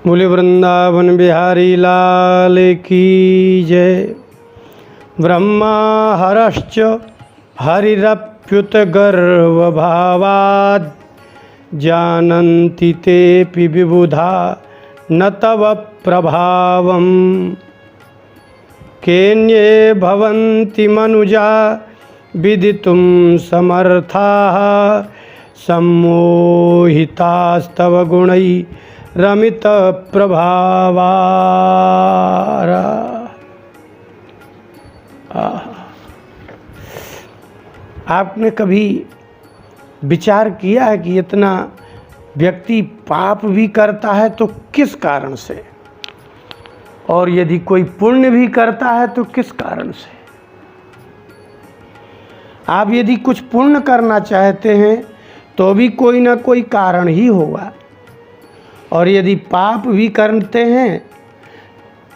बोले वृंदावन बिहारी लाल की जय। ब्रह्मा हरश्च हरिरप्युत गर्व भावाद जानन्ति तेऽपि विबुधा न तव प्रभावम्। केन्ये भवन्ति मनुजा विदितुं समर्थाः सम्मोहितास्तव गुणैः रमित प्रभावारा। आपने कभी विचार किया है कि इतना व्यक्ति पाप भी करता है तो किस कारण से, और यदि कोई पुण्य भी करता है तो किस कारण से? आप यदि कुछ पुण्य करना चाहते हैं तो भी कोई ना कोई कारण ही होगा, और यदि पाप भी करते हैं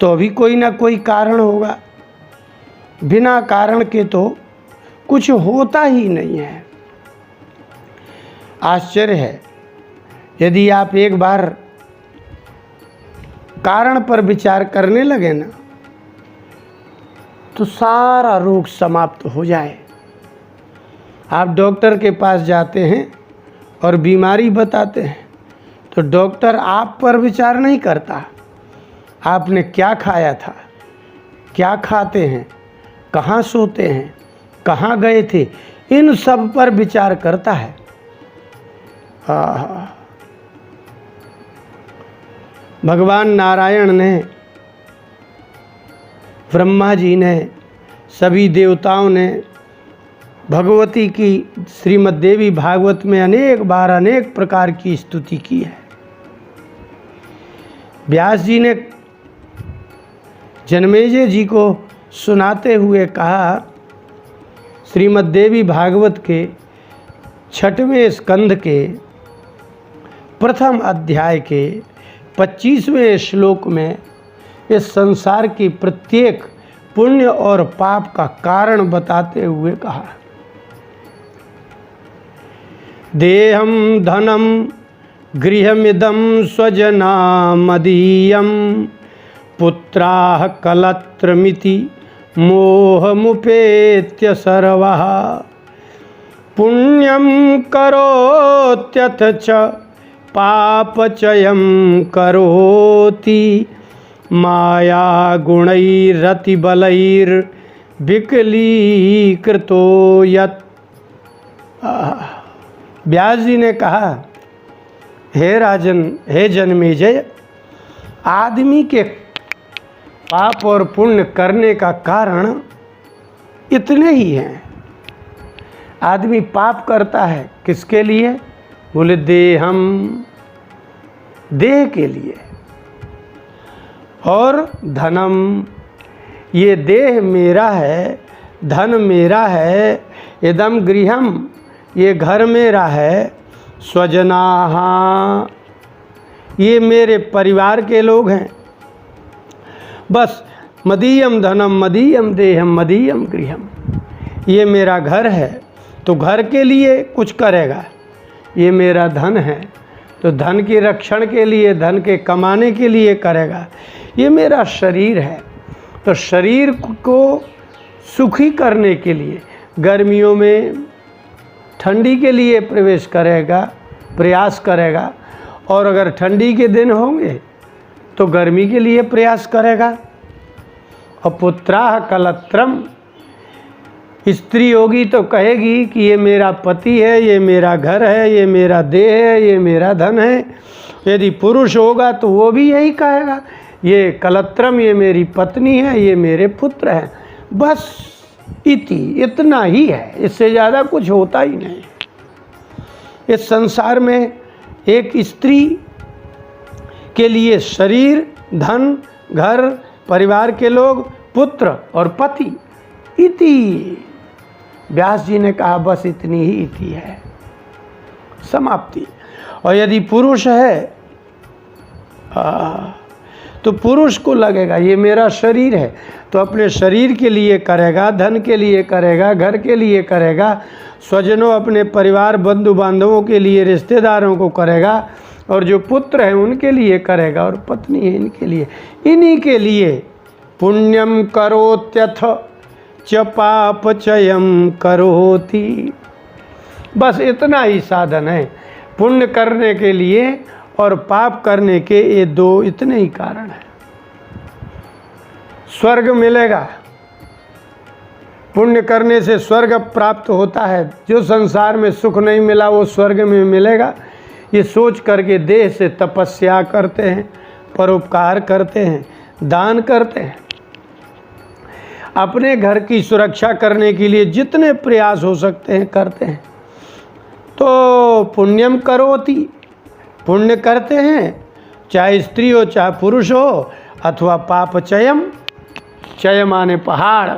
तो भी कोई ना कोई कारण होगा। बिना कारण के तो कुछ होता ही नहीं है। आश्चर्य है, यदि आप एक बार कारण पर विचार करने लगे ना तो सारा रोग समाप्त हो जाए। आप डॉक्टर के पास जाते हैं और बीमारी बताते हैं तो डॉक्टर आप पर विचार नहीं करता, आपने क्या खाया था, क्या खाते हैं, कहाँ सोते हैं, कहाँ गए थे, इन सब पर विचार करता है। भगवान नारायण ने, ब्रह्मा जी ने, सभी देवताओं ने भगवती की श्रीमद् देवी भागवत में अनेक बार अनेक प्रकार की स्तुति की है। व्यास जी ने जन्मेजय जी को सुनाते हुए कहा, श्रीमद् देवी भागवत के 6वें स्कंध के प्रथम अध्याय के 25वें श्लोक में इस संसार की प्रत्येक पुण्य और पाप का कारण बताते हुए कहा, देहम धनम गृहमिदं स्वजना मदीयं पुत्राः कलत्रमिति मोहमुपेत्य सर्वः पुण्यं करोत्यथ च पापचयं करोति माया गुणैरतिबलैर्विकलीकृतो यत्। व्यास जी ने कहा, हे राजन, हे जन्मेजय, आदमी के पाप और पुण्य करने का कारण इतने ही हैं। आदमी पाप करता है किसके लिए? बोले देहम, देह के लिए, और धनम, ये देह मेरा है, धन मेरा है, इदम गृहम, ये घर मेरा है, स्वजनाः, ये मेरे परिवार के लोग हैं। बस मदीयम धनम मदीयम देहम मदीयम गृहम, ये मेरा घर है तो घर के लिए कुछ करेगा, ये मेरा धन है तो धन की रक्षण के लिए, धन के कमाने के लिए करेगा, ये मेरा शरीर है तो शरीर को सुखी करने के लिए गर्मियों में ठंडी के लिए प्रवेश करेगा, प्रयास करेगा, और अगर ठंडी के दिन होंगे तो गर्मी के लिए प्रयास करेगा। और पुत्राः कलत्रम, स्त्री होगी तो कहेगी कि ये मेरा पति है, ये मेरा घर है, ये मेरा देह है, ये मेरा धन है। यदि पुरुष होगा तो वो भी यही कहेगा, ये कलत्रम, ये मेरी पत्नी है, ये मेरे पुत्र हैं। बस इतना ही है, इससे ज़्यादा कुछ होता ही नहीं। इस संसार में एक स्त्री के लिए शरीर, धन, घर, परिवार के लोग, पुत्र और पति, इति। व्यास जी ने कहा बस इतनी ही इति है, समाप्ति। और यदि पुरुष है तो पुरुष को लगेगा ये मेरा शरीर है तो अपने शरीर के लिए करेगा, धन के लिए करेगा, घर के लिए करेगा, स्वजनों अपने परिवार बंधु बांधवों के लिए, रिश्तेदारों को करेगा, और जो पुत्र हैं उनके लिए करेगा, और पत्नी है इनके लिए। इन्हीं के लिए पुण्यम करोत्यथ च पाप चयम करोति। बस इतना ही साधन है पुण्य करने के लिए और पाप करने के, ये दो इतने ही कारण हैं। स्वर्ग मिलेगा, पुण्य करने से स्वर्ग प्राप्त होता है। जो संसार में सुख नहीं मिला वो स्वर्ग में मिलेगा, ये सोच करके देह से तपस्या करते हैं, परोपकार करते हैं, दान करते हैं। अपने घर की सुरक्षा करने के लिए जितने प्रयास हो सकते हैं करते हैं। तो पुण्यम करोति, पुण्य करते हैं, चाहे स्त्री हो चाहे पुरुष हो, अथवा पाप चयम, चय माने पहाड़।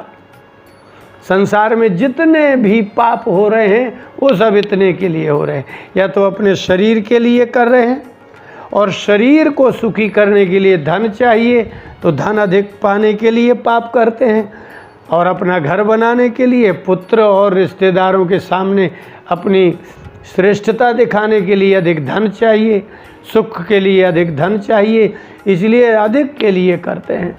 संसार में जितने भी पाप हो रहे हैं वो सब इतने के लिए हो रहे हैं, या तो अपने शरीर के लिए कर रहे हैं, और शरीर को सुखी करने के लिए धन चाहिए तो धन अधिक पाने के लिए पाप करते हैं, और अपना घर बनाने के लिए, पुत्र और रिश्तेदारों के सामने अपनी श्रेष्ठता दिखाने के लिए अधिक धन चाहिए, सुख के लिए अधिक धन चाहिए, इसलिए अधिक के लिए करते हैं।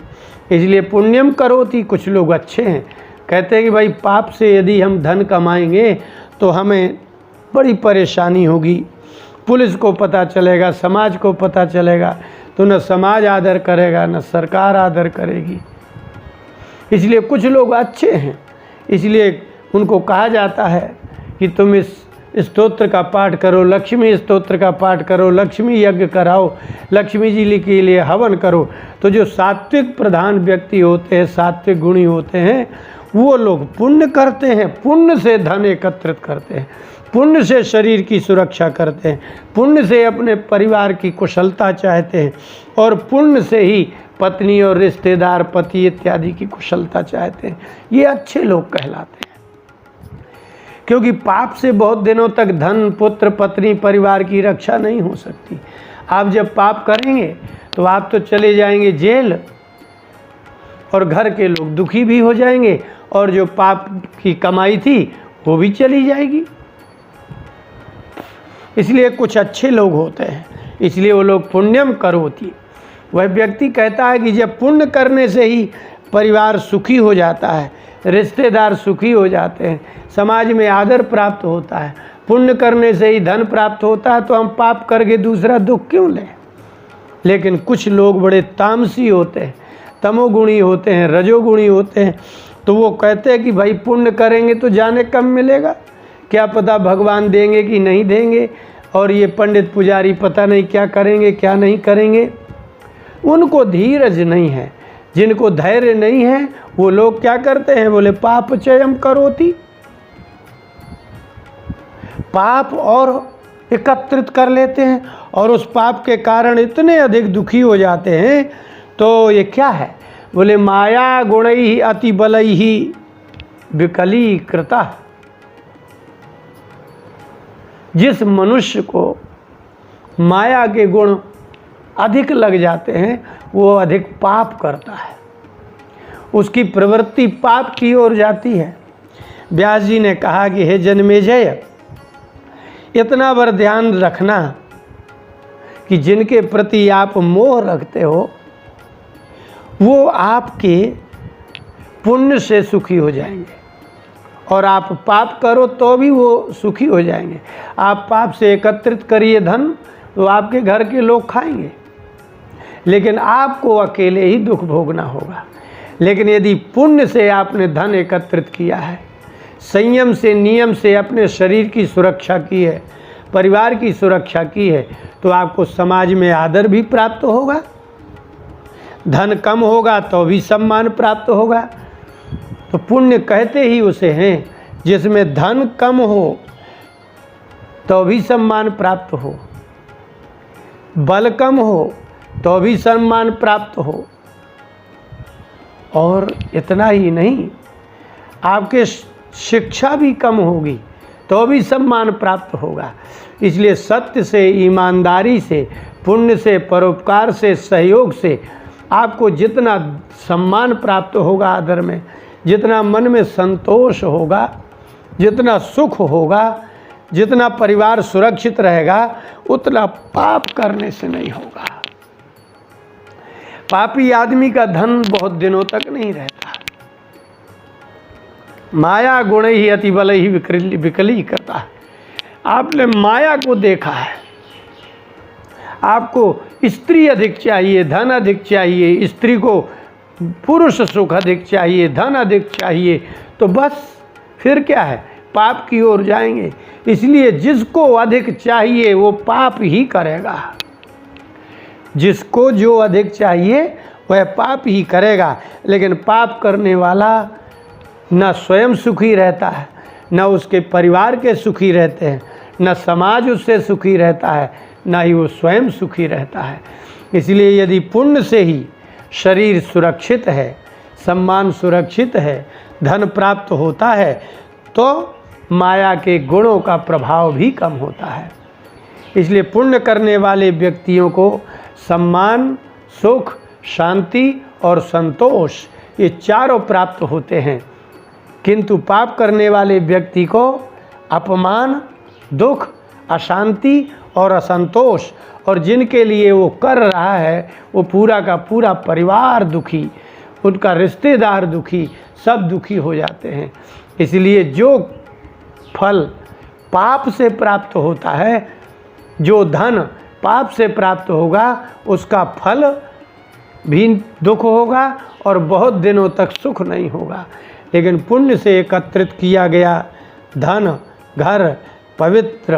इसलिए पुण्यम करोति। कुछ लोग अच्छे हैं, कहते हैं कि भाई पाप से यदि हम धन कमाएंगे तो हमें बड़ी परेशानी होगी, पुलिस को पता चलेगा, समाज को पता चलेगा, तो न समाज आदर करेगा न सरकार आदर करेगी। इसलिए कुछ लोग अच्छे हैं, इसलिए उनको कहा जाता है कि तुम इस स्तोत्र का पाठ करो, लक्ष्मी स्तोत्र का पाठ करो, लक्ष्मी यज्ञ कराओ, लक्ष्मी जी के लिए हवन करो। तो जो सात्विक प्रधान व्यक्ति होते हैं, सात्विक गुणी होते हैं, वो लोग पुण्य करते हैं, पुण्य से धन एकत्रित करते हैं, पुण्य से शरीर की सुरक्षा करते हैं, पुण्य से अपने परिवार की कुशलता चाहते हैं, और पुण्य से ही पत्नी और रिश्तेदार, पति इत्यादि की कुशलता चाहते हैं। ये अच्छे लोग कहलाते हैं। क्योंकि पाप से बहुत दिनों तक धन, पुत्र, पत्नी, परिवार की रक्षा नहीं हो सकती। आप जब पाप करेंगे तो आप तो चले जाएंगे जेल, और घर के लोग दुखी भी हो जाएंगे, और जो पाप की कमाई थी वो भी चली जाएगी। इसलिए कुछ अच्छे लोग होते हैं, इसलिए वो लोग पुण्यम करोति। वह व्यक्ति कहता है कि जब पुण्य करने से ही परिवार सुखी हो जाता है, रिश्तेदार सुखी हो जाते हैं, समाज में आदर प्राप्त होता है, पुण्य करने से ही धन प्राप्त होता है, तो हम पाप करके दूसरा दुख क्यों लें। लेकिन कुछ लोग बड़े तामसी होते हैं, तमोगुणी होते हैं, रजोगुणी होते हैं, तो वो कहते हैं कि भाई पुण्य करेंगे तो जाने कम मिलेगा, क्या पता भगवान देंगे कि नहीं देंगे, और ये पंडित पुजारी पता नहीं क्या करेंगे क्या नहीं करेंगे। उनको धीरज नहीं है, जिनको धैर्य नहीं है वो लोग क्या करते हैं, बोले पाप चयम करोति, पाप और एकत्रित कर लेते हैं, और उस पाप के कारण इतने अधिक दुखी हो जाते हैं। तो ये क्या है, बोले माया गुणैहि अति बलैहि विकलीकृता। जिस मनुष्य को माया के गुण अधिक लग जाते हैं वो अधिक पाप करता है, उसकी प्रवृत्ति पाप की ओर जाती है। व्यास जी ने कहा कि हे जन्मेजय, इतना बार ध्यान रखना कि जिनके प्रति आप मोह रखते हो वो आपके पुण्य से सुखी हो जाएंगे, और आप पाप करो तो भी वो सुखी हो जाएंगे। आप पाप से एकत्रित करिए धन तो आपके घर के लोग खाएंगे, लेकिन आपको अकेले ही दुख भोगना होगा। लेकिन यदि पुण्य से आपने धन एकत्रित किया है, संयम से, नियम से अपने शरीर की सुरक्षा की है, परिवार की सुरक्षा की है, तो आपको समाज में आदर भी प्राप्त होगा, धन कम होगा तो भी सम्मान प्राप्त होगा। तो पुण्य कहते ही उसे हैं जिसमें धन कम हो तो भी सम्मान प्राप्त हो, बल कम हो तो भी सम्मान प्राप्त हो, और इतना ही नहीं, आपके शिक्षा भी कम होगी तो भी सम्मान प्राप्त होगा। इसलिए सत्य से, ईमानदारी से, पुण्य से, परोपकार से, सहयोग से आपको जितना सम्मान प्राप्त होगा आदर में, जितना मन में संतोष होगा, जितना सुख होगा, जितना परिवार सुरक्षित रहेगा उतना पाप करने से नहीं होगा। पापी आदमी का धन बहुत दिनों तक नहीं रहता। माया गुण ही अति बल ही विकली करता है। आपने माया को देखा है, आपको स्त्री अधिक चाहिए, धन अधिक चाहिए, स्त्री को पुरुष सुख अधिक चाहिए, धन अधिक चाहिए, तो बस फिर क्या है, पाप की ओर जाएंगे। इसलिए जिसको अधिक चाहिए वो पाप ही करेगा। जिसको जो अधिक चाहिए वह पाप ही करेगा। लेकिन पाप करने वाला न स्वयं सुखी रहता है, न उसके परिवार के सुखी रहते हैं, न समाज उससे सुखी रहता है, न ही वो स्वयं सुखी रहता है। इसलिए यदि पुण्य से ही शरीर सुरक्षित है, सम्मान सुरक्षित है, धन प्राप्त होता है, तो माया के गुणों का प्रभाव भी कम होता है। इसलिए पुण्य करने वाले व्यक्तियों को सम्मान, सुख, शांति और संतोष ये चारों प्राप्त होते हैं। किंतु पाप करने वाले व्यक्ति को अपमान, दुख, अशांति और असंतोष, और जिनके लिए वो कर रहा है वो पूरा का पूरा परिवार दुखी, उनका रिश्तेदार दुखी, सब दुखी हो जाते हैं। इसलिए जो फल पाप से प्राप्त होता है, जो धन पाप से प्राप्त होगा, उसका फल भी दुख होगा और बहुत दिनों तक सुख नहीं होगा। लेकिन पुण्य से एकत्रित किया गया धन, घर, पवित्र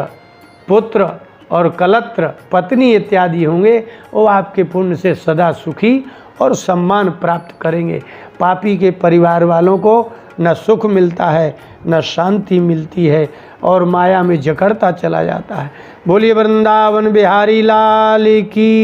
पुत्र और कलत्र, पत्नी इत्यादि होंगे, वो आपके पुण्य से सदा सुखी और सम्मान प्राप्त करेंगे। पापी के परिवार वालों को न सुख मिलता है, न शांति मिलती है, और माया में जकड़ता चला जाता है। बोलिए वृंदावन बिहारी लाल की।